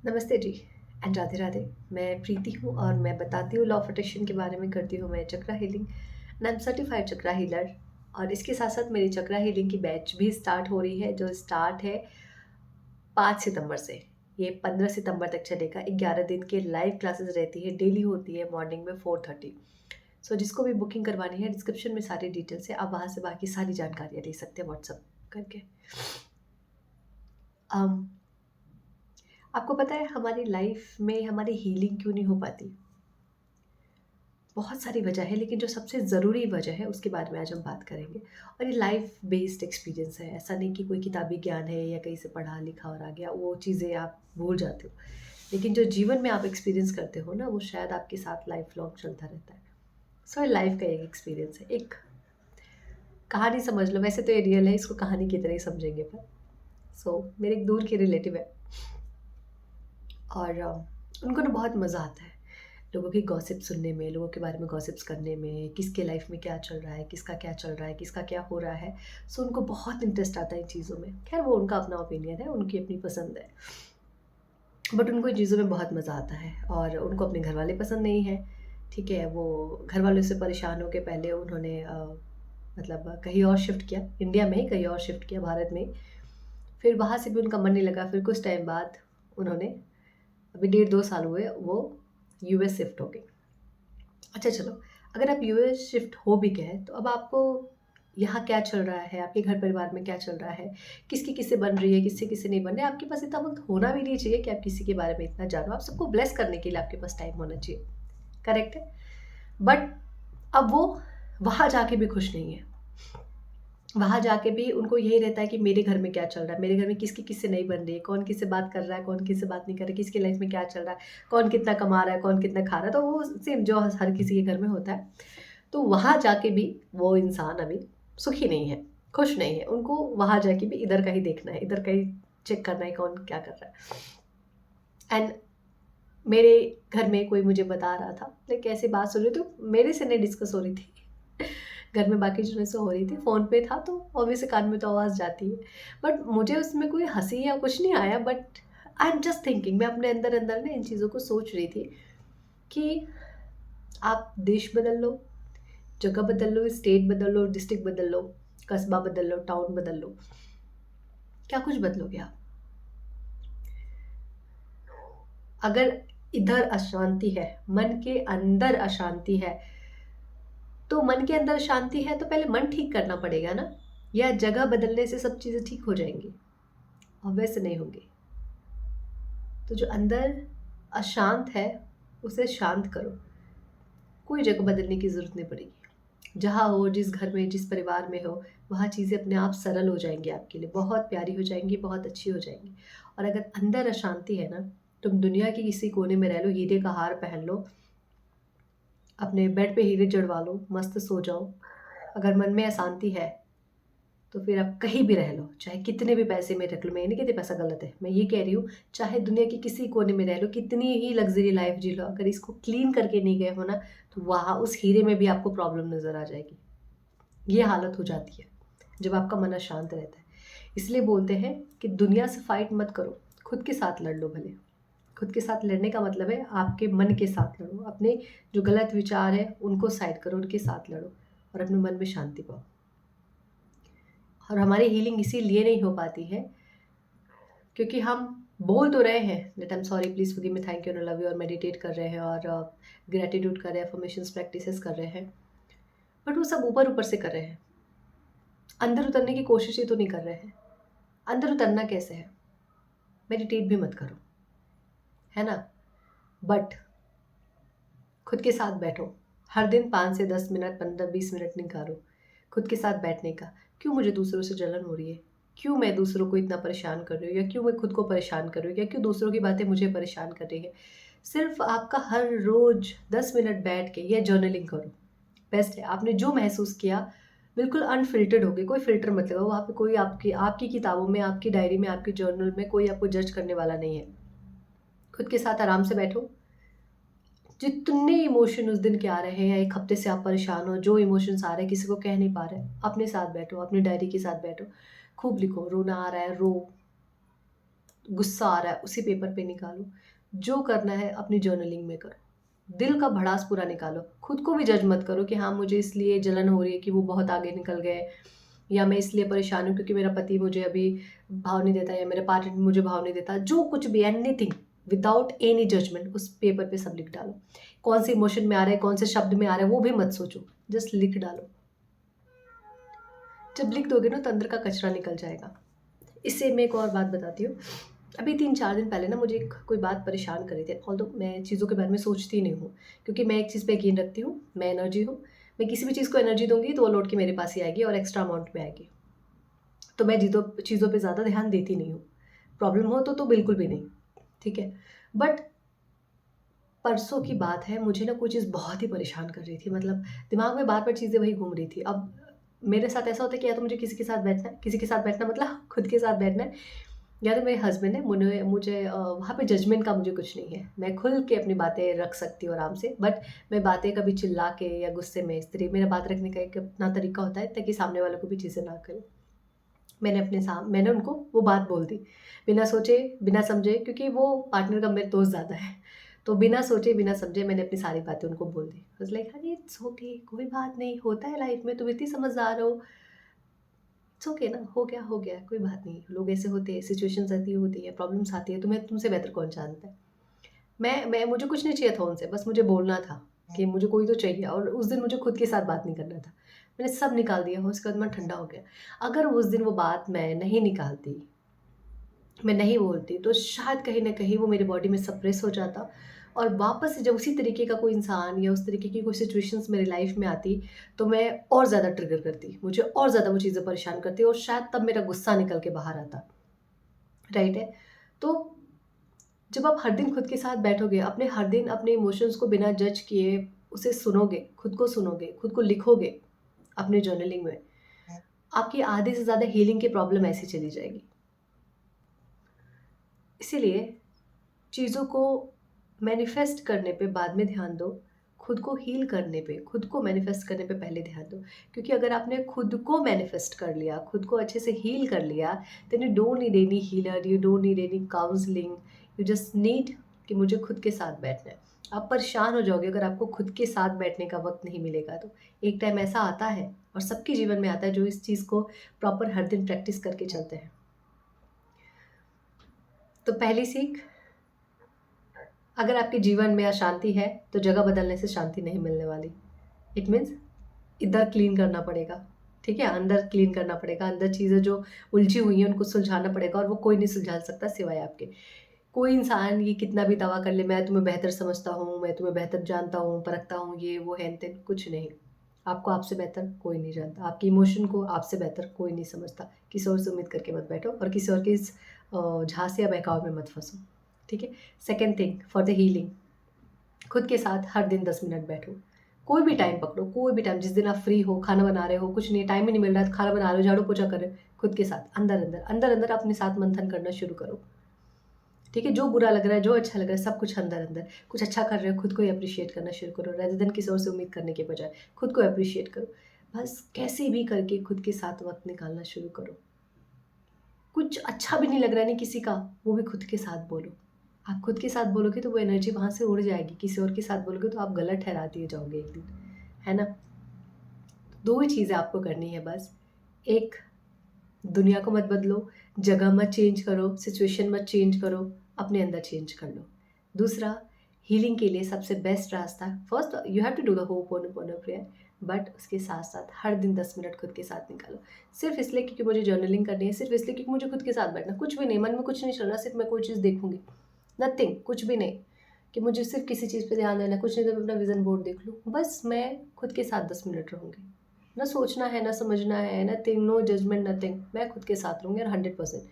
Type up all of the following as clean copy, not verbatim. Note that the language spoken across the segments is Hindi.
नमस्ते जी एंड राधे राधे। मैं प्रीति हूँ और मैं बताती हूँ लॉ ऑफ अट्रैक्शन के बारे में। करती हूँ मैं chakra healing and I am certified chakra healer. और इसके साथ साथ मेरी चक्रा हीलिंग की बैच भी स्टार्ट हो रही है, जो स्टार्ट है 5 सितंबर से। ये 15 सितंबर तक चलेगा। 11 दिन के लाइव क्लासेस रहती है, डेली होती है मॉर्निंग में 4:30। सो जिसको भी बुकिंग करवानी है, डिस्क्रिप्शन में सारी डिटेल्स है, आप वहाँ से बाकी सारी जानकारियाँ ले सकते हैं व्हाट्सअप करके। um, आपको पता है हमारी लाइफ में हमारी हीलिंग क्यों नहीं हो पाती? बहुत सारी वजह है, लेकिन जो सबसे ज़रूरी वजह है उसके बारे में आज हम बात करेंगे। और ये लाइफ बेस्ड एक्सपीरियंस है, ऐसा नहीं कि कोई किताबी ज्ञान है या कहीं से पढ़ा लिखा और आ गया, वो चीज़ें आप भूल जाते हो। लेकिन जो जीवन में आप एक्सपीरियंस करते हो ना, वो शायद आपके साथ लाइफ लॉन्ग चलता रहता है। सो ये लाइफ का एक एक्सपीरियंस है, एक कहानी समझ लो। वैसे तो ये रियल है, इसको कहानी की तरह ही समझेंगे पर। मेरे एक दूर के रिलेटिव है और उनको ना बहुत मज़ा आता है लोगों की गॉसिप सुनने में, लोगों के बारे में गॉसिप्स करने में, किसके लाइफ में क्या चल रहा है, किसका क्या चल रहा है, किसका क्या हो रहा है। उनको बहुत इंटरेस्ट आता है इन चीज़ों में। खैर, वो उनका अपना ओपिनियन है, उनकी अपनी पसंद है। बट उनको इन चीज़ों में बहुत मज़ा आता है और उनको अपने घर वाले पसंद नहीं है। ठीक है, वो घर वालों से परेशान होकर पहले उन्होंने मतलब कहीं और शिफ्ट किया, इंडिया में ही कहीं और शिफ्ट किया, भारत में ही। फिर वहाँ से भी उनका मन नहीं लगा। फिर कुछ टाइम बाद उन्होंने, अभी 1.5-2 साल हुए, वो यूएस शिफ्ट हो गई। अच्छा चलो, अगर आप यूएस शिफ्ट हो भी गए तो अब आपको यहाँ क्या चल रहा है, आपके घर परिवार में क्या चल रहा है, किसकी किससे बन रही है, किससे किससे नहीं बन रही है, आपके पास इतना वक्त होना भी नहीं चाहिए कि आप किसी के बारे में इतना जानो। आप सबको ब्लेस करने के लिए आपके पास टाइम होना चाहिए। करेक्ट है। बट अब वो वहाँ जाके भी खुश नहीं है। वहाँ जाके भी उनको यही रहता है कि मेरे घर में क्या चल रहा है, मेरे घर में किसकी किससे नहीं बन रही है, कौन किससे बात कर रहा है, कौन किससे बात नहीं कर रहा है, किसकी लाइफ में क्या चल रहा है, कौन कितना कमा रहा है, कौन कितना खा रहा है। तो वो सेम जो हर किसी के घर में होता है। तो वहाँ जाके भी वो इंसान अभी सुखी नहीं है, खुश नहीं है। उनको वहाँ जाके भी इधर का ही देखना है, इधर का ही चेक करना है कौन क्या कर रहा है। एंड मेरे घर में कोई मुझे बता रहा था, लाइक कैसे बात सुन रही, तो मेरे से नहीं डिस्कस हो रही थी। घर में बाकी जनों से हो रही थी, फ़ोन पे था तो ऑब्वियसली कान में तो आवाज़ जाती है। बट मुझे उसमें कोई हंसी या कुछ नहीं आया। But I am just thinking, मैं अपने अंदर अंदर ना इन चीज़ों को सोच रही थी कि आप देश बदल लो, जगह बदल लो, स्टेट बदल लो, डिस्ट्रिक्ट बदल लो, कस्बा बदल लो, टाउन बदल लो, क्या कुछ बदलोगे आप? अगर इधर अशांति है, मन के अंदर अशांति है, तो मन के अंदर शांति है तो पहले मन ठीक करना पड़ेगा ना। या जगह बदलने से सब चीज़ें ठीक हो जाएंगी? और वैसे नहीं होंगी। तो जो अंदर अशांत है, उसे शांत करो। कोई जगह बदलने की ज़रूरत नहीं पड़ेगी। जहाँ हो, जिस घर में, जिस परिवार में हो, वहाँ चीज़ें अपने आप सरल हो जाएंगी, आपके लिए बहुत प्यारी हो जाएंगी, बहुत अच्छी हो जाएंगी। और अगर अंदर अशांति है ना, तुम दुनिया के किसी कोने में रह लो, हीरे का हार पहन लो, अपने बेड पे हीरे जड़वा लो, मस्त सो जाओ। अगर मन में अशांति है तो फिर आप कहीं भी रह लो, चाहे कितने भी पैसे में रख लो। मैं ये नहीं कहती पैसा गलत है, मैं ये कह रही हूँ चाहे दुनिया के किसी कोने में रह लो, कितनी ही लग्जरी लाइफ जी लो, अगर इसको क्लीन करके नहीं गए हो ना, तो वहाँ उस हीरे में भी आपको प्रॉब्लम नज़र आ जाएगी। ये हालत हो जाती है जब आपका मन अशांत रहता है। इसलिए बोलते हैं कि दुनिया से फाइट मत करो, खुद के साथ लड़ लो भले। खुद के साथ लड़ने का मतलब है आपके मन के साथ लड़ो, अपने जो गलत विचार है उनको साइड करो, उनके साथ लड़ो और अपने मन में शांति पाओ। और हमारी हीलिंग इसीलिए नहीं हो पाती है क्योंकि हम बोल तो रहे हैं that I am sorry, please forgive me, thank you, I love you, और मेडिटेट कर रहे हैं और ग्रेटिट्यूड कर रहे हैं, अफर्मेशंस प्रैक्टिसेस कर रहे हैं। बट वो सब ऊपर ऊपर से कर रहे हैं, अंदर उतरने की कोशिश ही तो नहीं कर रहे हैं। अंदर उतरना कैसे है? मेडिटेट भी मत करो, है ना। बट खुद के साथ बैठो, हर दिन 5 से 10 मिनट, 15-20 मिनट निकालो खुद के साथ बैठने का। क्यों मुझे दूसरों से जलन हो रही है, क्यों मैं दूसरों को इतना परेशान कर रही हूँ, या क्यों मैं खुद को परेशान कर रही हूँ, या क्यों दूसरों की बातें मुझे परेशान कर रही है। सिर्फ आपका हर रोज 10 मिनट बैठ के ये जर्नलिंग करो, बेस्ट है। आपने जो महसूस किया बिल्कुल अनफिल्टर्ड होगी, कोई फिल्टर मत लगाओ वहाँ पे। कोई आपकी आपकी किताबों में, आपकी डायरी में, आपकी जर्नल में कोई आपको जज करने वाला नहीं है। खुद के साथ आराम से बैठो, जितने इमोशन उस दिन के आ रहे हैं या एक हफ्ते से आप परेशान हो, जो इमोशंस आ रहे हैं किसी को कह नहीं पा रहे, अपने साथ बैठो, अपनी डायरी के साथ बैठो, खूब लिखो। रोना आ रहा है रो, गुस्सा आ रहा है उसी पेपर पे निकालो। जो करना है अपनी जर्नलिंग में करो। दिल का भड़ास पूरा निकालो। खुद को भी जज मत करो कि हाँ मुझे इसलिए जलन हो रही है कि वो बहुत आगे निकल गए, या मैं इसलिए परेशान हूँ क्योंकि मेरा पति मुझे अभी भाव नहीं देता, या मेरा पार्टनर मुझे भाव नहीं देता। जो कुछ भी, एनीथिंग, विदाउट एनी जजमेंट उस पेपर पे सब लिख डालो। कौन सी इमोशन में आ रहा है, कौन से शब्द में आ रहा है, वो भी मत सोचो, जस्ट लिख डालो। जब लिख दोगे ना तो अंदर का कचरा निकल जाएगा। इससे मैं एक और बात बताती हूँ। अभी 3-4 दिन पहले ना मुझे एक कोई बात परेशान कर रही थी। ऑल्दो मैं चीज़ों के बारे में सोचती नहीं हूँ, क्योंकि मैं एक चीज़ पे यकीन रखती हूँ, मैं एनर्जी हूँ। मैं किसी भी चीज़ को एनर्जी दूँगी तो वो लौट के मेरे पास ही आएगी और एक्स्ट्रा अमाउंट में आएगी। तो मैं चीज़ों पे ज़्यादा ध्यान देती नहीं हूँ। प्रॉब्लम हो तो बिल्कुल भी नहीं, ठीक है। बट परसों की बात है, मुझे ना कोई चीज़ बहुत ही परेशान कर रही थी। मतलब दिमाग में बार-बार चीज़ें वही घूम रही थी। अब मेरे साथ ऐसा होता है कि या तो मुझे किसी के साथ बैठना है, किसी के साथ बैठना मतलब खुद के साथ बैठना है, या तो मेरे हस्बैंड है। मुझे वहाँ पे जजमेंट का मुझे कुछ नहीं है। मैं खुल के अपनी बातें रख सकती हूँ आराम से। बट मैं बातें कभी चिल्ला के या गुस्से में, इस तरीके मेरा बात रखने का एक अपना तरीका होता है ताकि सामने वालों को भी चीज़ें ना करें। मैंने उनको वो बात बोल दी, बिना सोचे, बिना समझे, क्योंकि वो पार्टनर का मेरे दोस्त ज़्यादा है। तो बिना सोचे, बिना समझे मैंने अपनी सारी बातें उनको बोल दी। आई वाज़ लाइक, "अरे इट्स ओके, कोई बात नहीं, होता है लाइफ में, तुम इतनी समझदार हो, इट्स ओके ना, हो गया, कोई बात नहीं। लोग ऐसे होते हैं, सिचुएशंस ऐसी होती है, प्रॉब्लम्स आती है, तुम्हें तुमसे बेहतर कौन जानता है।" मैं मुझे कुछ नहीं चाहिए था उनसे, बस मुझे बोलना था कि मुझे कोई तो चाहिए, और उस दिन मुझे खुद के साथ बात नहीं करना था। मैंने सब निकाल दिया, उसके बाद मैं ठंडा हो गया। अगर उस दिन वो बात मैं नहीं निकालती, मैं नहीं बोलती, तो शायद कहीं न कहीं वो मेरी बॉडी में सप्रेस हो जाता, और वापस से जब उसी तरीके का कोई इंसान या उस तरीके की कोई सिचुएशंस मेरी लाइफ़ में आती, तो मैं और ज़्यादा ट्रिगर करती। मुझे और ज़्यादा वो चीज़ें परेशान करती, और शायद तब मेरा गुस्सा निकल के बाहर आता, राइट है? तो जब आप हर दिन खुद के साथ बैठोगे, अपने हर दिन अपने इमोशंस को बिना जज किए उसे सुनोगे, खुद को लिखोगे अपने जर्नलिंग में, आपकी आधे से ज़्यादा हीलिंग की प्रॉब्लम ऐसे चली जाएगी। इसीलिए चीज़ों को मैनिफेस्ट करने पे बाद में ध्यान दो, खुद को हील करने पे, खुद को मैनिफेस्ट करने पे पहले ध्यान दो। क्योंकि अगर आपने खुद को मैनिफेस्ट कर लिया, खुद को अच्छे से हील कर लिया, then you don't need any healer, you don't need any counselling, you just need कि मुझे खुद के साथ बैठना है। आप परेशान हो जाओगे अगर आपको खुद के साथ बैठने का वक़्त नहीं मिलेगा तो। एक टाइम ऐसा आता है, और सबके जीवन में आता है, जो इस चीज़ को प्रॉपर हर दिन प्रैक्टिस करके चलते हैं। तो पहली सीख, अगर आपके जीवन में अशांति है, तो जगह बदलने से शांति नहीं मिलने वाली। इट मीन्स इधर क्लीन करना पड़ेगा, ठीक है? अंदर क्लीन करना पड़ेगा, अंदर चीज़ें जो उलझी हुई हैं उनको सुलझाना पड़ेगा, और वो कोई नहीं सुलझा सकता सिवाय आपके। कोई इंसान ये कितना भी दावा कर ले, मैं तुम्हें बेहतर समझता हूँ, मैं तुम्हें बेहतर जानता हूँ, परखता हूँ, ये वो हैन-तैन, कुछ नहीं। आपको आपसे बेहतर कोई नहीं जानता। आपके इमोशन को आपसे बेहतर कोई नहीं समझता। किसी और से उम्मीद करके मत बैठो, और किसी और के इस झांसे या बहकावे में मत फँसो, ठीक है? Second thing for the healing, खुद के साथ हर दिन 10 मिनट बैठो। कोई भी टाइम पकड़ो, कोई भी टाइम, जिस दिन आप फ्री हो, खाना बना रहे हो, कुछ नहीं, टाइम ही नहीं मिल रहा है, तो खाना बना रहे हो, झाड़ू-पोछा कर रहे हो, खुद के साथ अंदर-अंदर अपने साथ मंथन करना शुरू करो। ठीक है? जो बुरा लग रहा है, जो अच्छा लग रहा है, सब कुछ अंदर-अंदर। कुछ अच्छा कर रहे हो, खुद को ही एप्रिशिएट करना शुरू करो, रेदर देन किसी और से उम्मीद करने के बजाय, खुद को एप्रिशिएट करो। बस कैसे भी करके खुद के साथ वक़्त निकालना शुरू करो। कुछ अच्छा भी नहीं लग रहा है ना किसी का, वो भी खुद के साथ बोलो। आप खुद के साथ बोलोगे तो वो एनर्जी वहाँ से उड़ जाएगी, किसी और के साथ बोलोगे तो आप गलत ठहरा दिए जाओगे एक दिन, है ना? 2 ही चीज़ें आपको करनी है बस। एक, दुनिया को मत बदलो, जगह मत चेंज करो, सिचुएशन मत चेंज करो, अपने अंदर चेंज कर लो। दूसरा, हीलिंग के लिए सबसे बेस्ट रास्ता, first you have to do the hooponopono prayer, but उसके साथ-साथ हर दिन 10 मिनट खुद के साथ निकालो। सिर्फ़ इसलिए क्योंकि मुझे जर्नलिंग करनी है, सिर्फ़ इसलिए क्योंकि मुझे खुद के साथ बैठना, कुछ भी नहीं, मन में कुछ नहीं चल रहा, सिर्फ़ मैं कोई चीज़ देखूँगी। नथिंग, कुछ भी नहीं, कि मुझे सिर्फ़ किसी चीज़ पे ध्यान देना है, कुछ नहीं तो मैं अपना विज़न बोर्ड देख लूँ। बस मैं खुद के साथ 10 मिनट रहूँगी। ना सोचना है, ना समझना है, नथिंग, नो जजमेंट, नथिंग। मैं खुद के साथ रहूँगी, और 100%।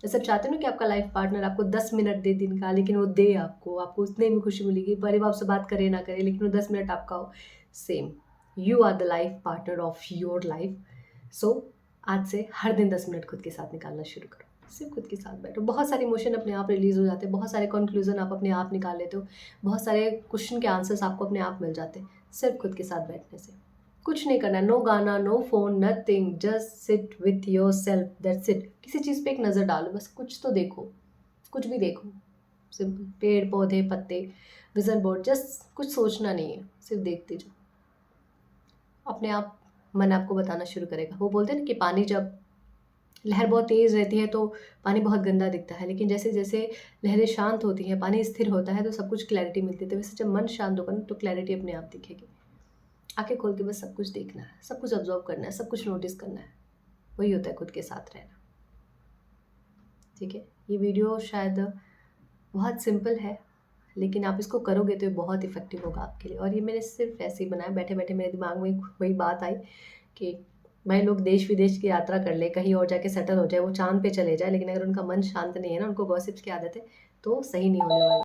जैसे आप चाहते हो ना कि आपका लाइफ़ पार्टनर आपको 10 मिनट दे दिन का, लेकिन वो दे आपको, आपको उतने में खुशी मिलेगी, भले वो आपसे बात करे ना करे, लेकिन वो 10 मिनट आपका हो। Same, you are the life partner of your life. So आज से हर दिन 10 मिनट खुद के साथ निकालना शुरू करो। सिर्फ़ खुद के साथ बैठो। बहुत सारे इमोशन अपने आप रिलीज़ हो जाते हैं, बहुत सारे कन्क्लूज़न आप अपने आप निकाल लेते हो, बहुत सारे क्वेश्चन के आंसर्स आपको अपने आप मिल जाते हैं, सिर्फ़ खुद के साथ बैठने से। कुछ नहीं करना है, नो गाना, no phone, nothing, just sit with yourself, that's it. किसी चीज़ पे एक नज़र डालो, बस कुछ तो देखो, कुछ भी देखो, सिंपल पेड़ पौधे पत्ते, विजन बोर्ड, जस्ट कुछ सोचना नहीं है, सिर्फ देखते जाओ। अपने आप मन आपको बताना शुरू करेगा। वो बोलते हैं ना कि पानी जब लहर बहुत तेज़ रहती है तो पानी बहुत गंदा दिखता है, लेकिन जैसे जैसे लहरें शांत होती हैं, पानी स्थिर होता है, तो सब कुछ क्लैरिटी मिलती है। तो वैसे जब मन शांत होगा ना तो क्लैरिटी अपने आप दिखेगी। आंखें खोल के बस सब कुछ देखना है, सब कुछ ऑब्जर्व करना है, सब कुछ नोटिस करना है। वही होता है खुद के साथ रहना। ठीक है, ये वीडियो शायद बहुत सिंपल है, लेकिन आप इसको करोगे तो ये बहुत इफ़ेक्टिव होगा आपके लिए। और ये मैंने सिर्फ ऐसे ही बनाया, बैठे बैठे मेरे दिमाग में वही बात आई कि भाई लोग देश विदेश की यात्रा कर ले, कहीं और जाके सेटल हो जाए, वो चांद पे चले जाए, लेकिन अगर उनका मन शांत नहीं है ना, उनको गॉसिप्स की आदत है, तो सही नहीं होने वाला।